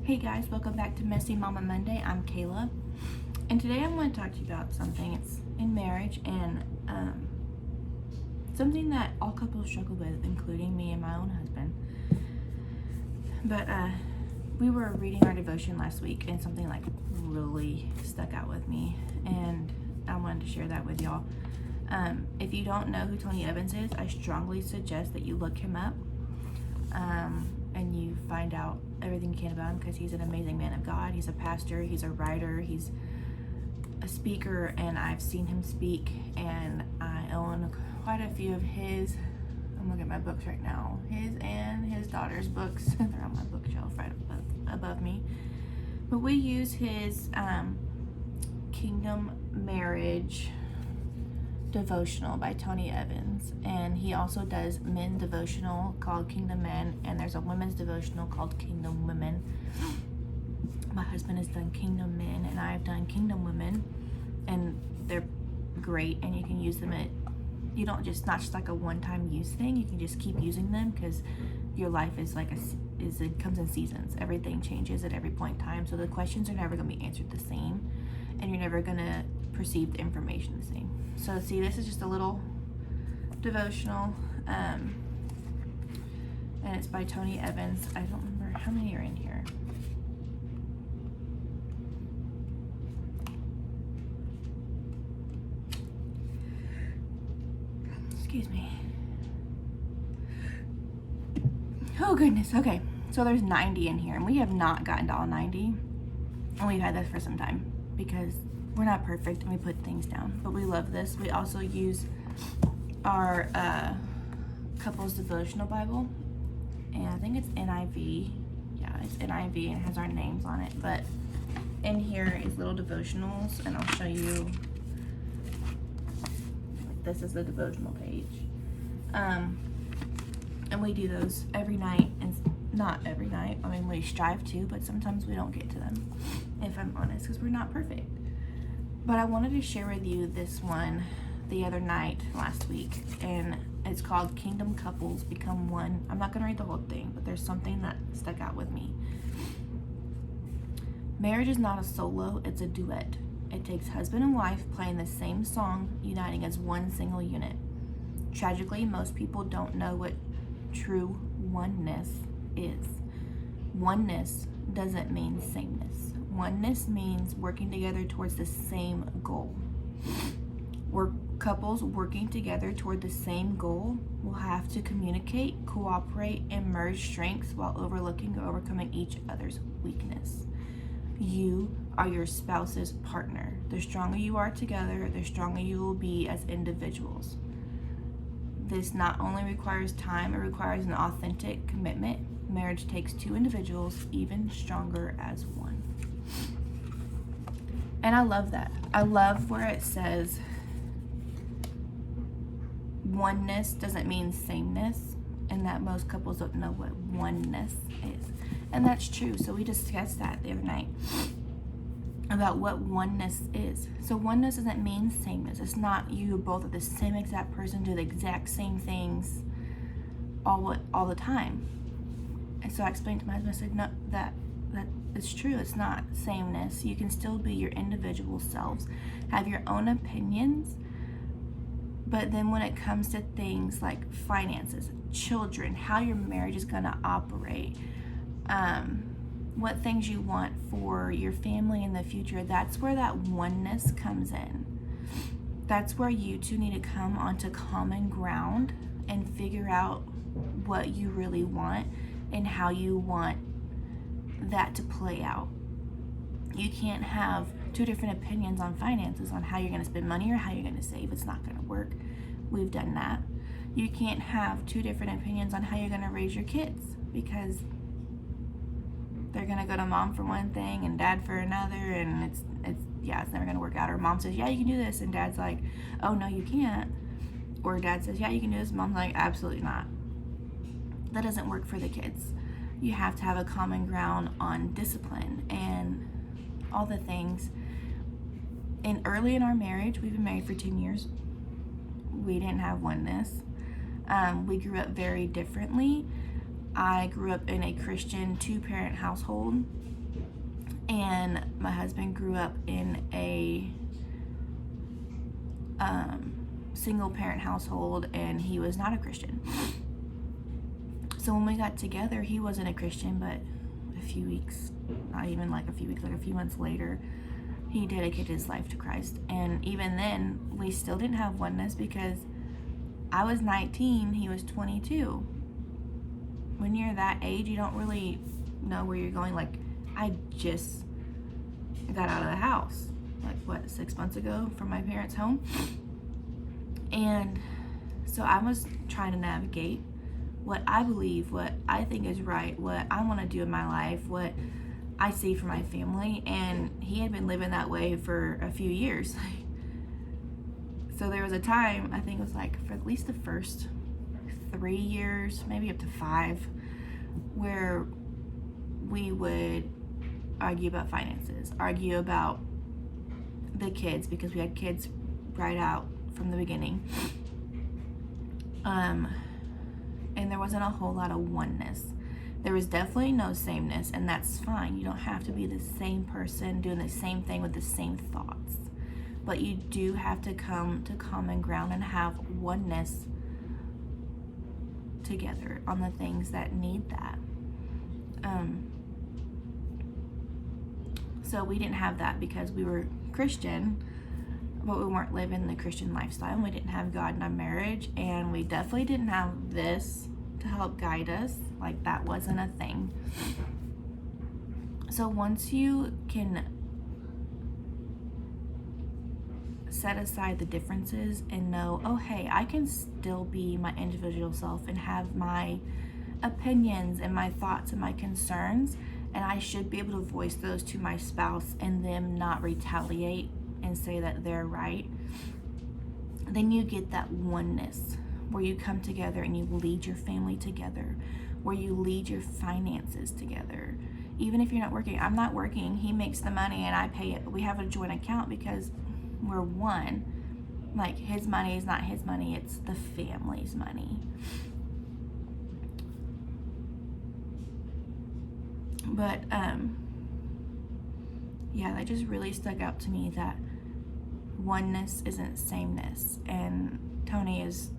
Hey guys, welcome back to Messy Mama Monday. I'm Kayla, and today I'm going to talk to you about something. It's in marriage and something that all couples struggle with, including me and my own husband. But we were reading our devotion last week, and something like really stuck out with me, and I wanted to share that with y'all. If you don't know who Tony Evans is, I strongly suggest that you look him up and you find out everything you can about him, because he's an amazing man of God. He's a pastor, he's a writer, he's a speaker, and I've seen him speak, and I own quite a few of his. I'm looking at my books right now, his and his daughter's books. They're on my bookshelf right above me. But we use his Kingdom Marriage devotional by Tony Evans, and he also does men's devotional called Kingdom Men, and there's a women's devotional called Kingdom Women. My husband has done Kingdom Men, and I've done Kingdom Women, and they're great, and you can use them you don't just, not just like a one-time use thing, you can just keep using them, because your life is like it comes in seasons. Everything changes at every point in time, so the questions are never going to be answered the same, and you're never going to perceive the information the same. So see, this is just a little devotional, and it's by Tony Evans. I don't remember how many are in here. Excuse me. Oh goodness, okay. So there's 90 in here, and we have not gotten to all 90, and we've had this for some time, because we're not perfect and we put things down, but we love this. We also use our couples devotional Bible, and I think it's NIV. Yeah, it's NIV, and it has our names on it. But in here is little devotionals, and I'll show you. This is the devotional page, and we do those every night, and not every night. I mean, we strive to, but sometimes we don't get to them, if I'm honest, because we're not perfect. But I wanted to share with you this one the other night, last week, and it's called Kingdom Couples Become One. I'm not going to read the whole thing, but there's something that stuck out with me. Marriage is not a solo, it's a duet. It takes husband and wife playing the same song, uniting as one single unit. Tragically, most people don't know what true oneness is. Oneness doesn't mean sameness. Oneness means working together towards the same goal. Couples working together toward the same goal will have to communicate, cooperate, and merge strengths while overlooking or overcoming each other's weakness. You are your spouse's partner. The stronger you are together, the stronger you will be as individuals. This not only requires time, it requires an authentic commitment. Marriage takes two individuals even stronger as one. And I love that. I love where it says oneness doesn't mean sameness, and that most couples don't know what oneness is. And that's true. So we discussed that the other night about what oneness is. So oneness doesn't mean sameness. It's not you both are the same exact person, do the exact same things all the time. And so I explained to my husband, I said, no, that it's true. It's not sameness. You can still be your individual selves, have your own opinions, but then when it comes to things like finances, children, how your marriage is going to operate, what things you want for your family in the future, that's where that oneness comes in. That's where you two need to come onto common ground and figure out what you really want and how you want that to play out. You can't have two different opinions on finances, on how you're going to spend money or how you're going to save. It's not going to work. We've done that. You can't have two different opinions on how you're going to raise your kids, because they're going to go to mom for one thing and dad for another, and it's never going to work out. Or mom says, yeah, you can do this, and dad's like, oh no, you can't. Or dad says, yeah, you can do this, mom's like, absolutely not. That doesn't work for the kids. You have to have a common ground on discipline and all the things. And early in our marriage, we've been married for 10 years. We didn't have oneness. We grew up very differently. I grew up in a Christian 2-parent household, and my husband grew up in a single-parent household, and he was not a Christian. So when we got together, he wasn't a Christian, but a few weeks, not even like a few weeks, like a few months later, he dedicated his life to Christ. And even then, we still didn't have oneness because I was 19, he was 22. When you're that age, you don't really know where you're going. Like, I just got out of the house, 6 months ago from my parents' home. And so I was trying to navigate what I believe, what I think is right, what I want to do in my life, what I see for my family. And he had been living that way for a few years. So there was a time, I think it was for at least the first 3 years, maybe up to 5, where we would argue about finances, argue about the kids, because we had kids right out from the beginning. And there wasn't a whole lot of oneness. There was definitely no sameness, and that's fine. You don't have to be the same person doing the same thing with the same thoughts. But you do have to come to common ground and have oneness together on the things that need that. So we didn't have that because we were Christian, but we weren't living the Christian lifestyle, and we didn't have God in our marriage, and we definitely didn't have this to help guide us. That wasn't a thing. So once you can set aside the differences and know, oh hey, I can still be my individual self and have my opinions and my thoughts and my concerns, and I should be able to voice those to my spouse and them not retaliate and say that they're right, then you get that oneness where you come together and you lead your family together, where you lead your finances together. Even if you're not working, I'm not working, he makes the money and I pay it, but we have a joint account because we're one. His money is not his money, it's the family's money. But yeah, that just really stuck out to me, that oneness isn't sameness. And Tony is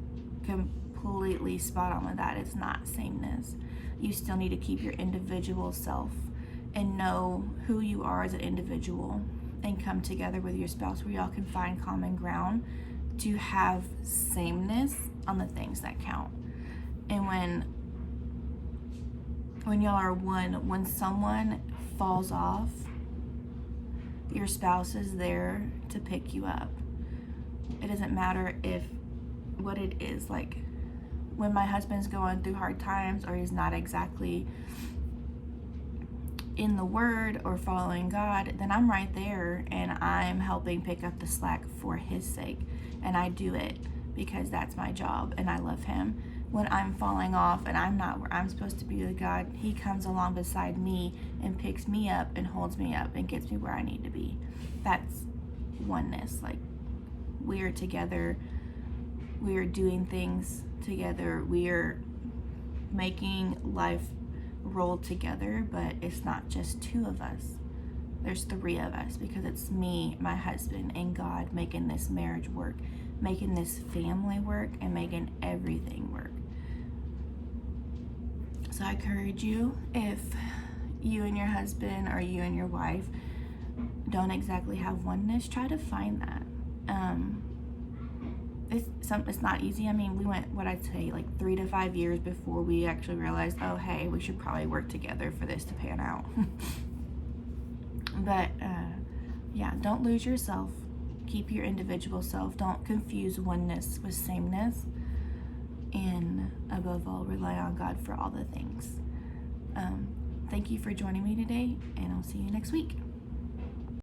completely spot on with that. It's not sameness. You still need to keep your individual self and know who you are as an individual, and come together with your spouse where y'all can find common ground to have sameness on the things that count. And when y'all are one, when someone falls off, your spouse is there to pick you up. It doesn't matter what it is. When my husband's going through hard times, or he's not exactly in the word or following God, then I'm right there and I'm helping pick up the slack for his sake. And I do it because that's my job and I love him. When I'm falling off and I'm not where I'm supposed to be with God, he comes along beside me and picks me up and holds me up and gets me where I need to be. That's oneness. We are together. We are doing things together. We are making life roll together, but it's not just 2 of us. There's 3 of us, because it's me, my husband, and God making this marriage work, making this family work, and making everything work. So I encourage you, if you and your husband or you and your wife don't exactly have oneness, try to find that. It's not easy. I mean, we went, 3 to 5 years before we actually realized, oh hey, we should probably work together for this to pan out. But yeah, don't lose yourself. Keep your individual self. Don't confuse oneness with sameness. And above all, rely on God for all the things. Thank you for joining me today, and I'll see you next week.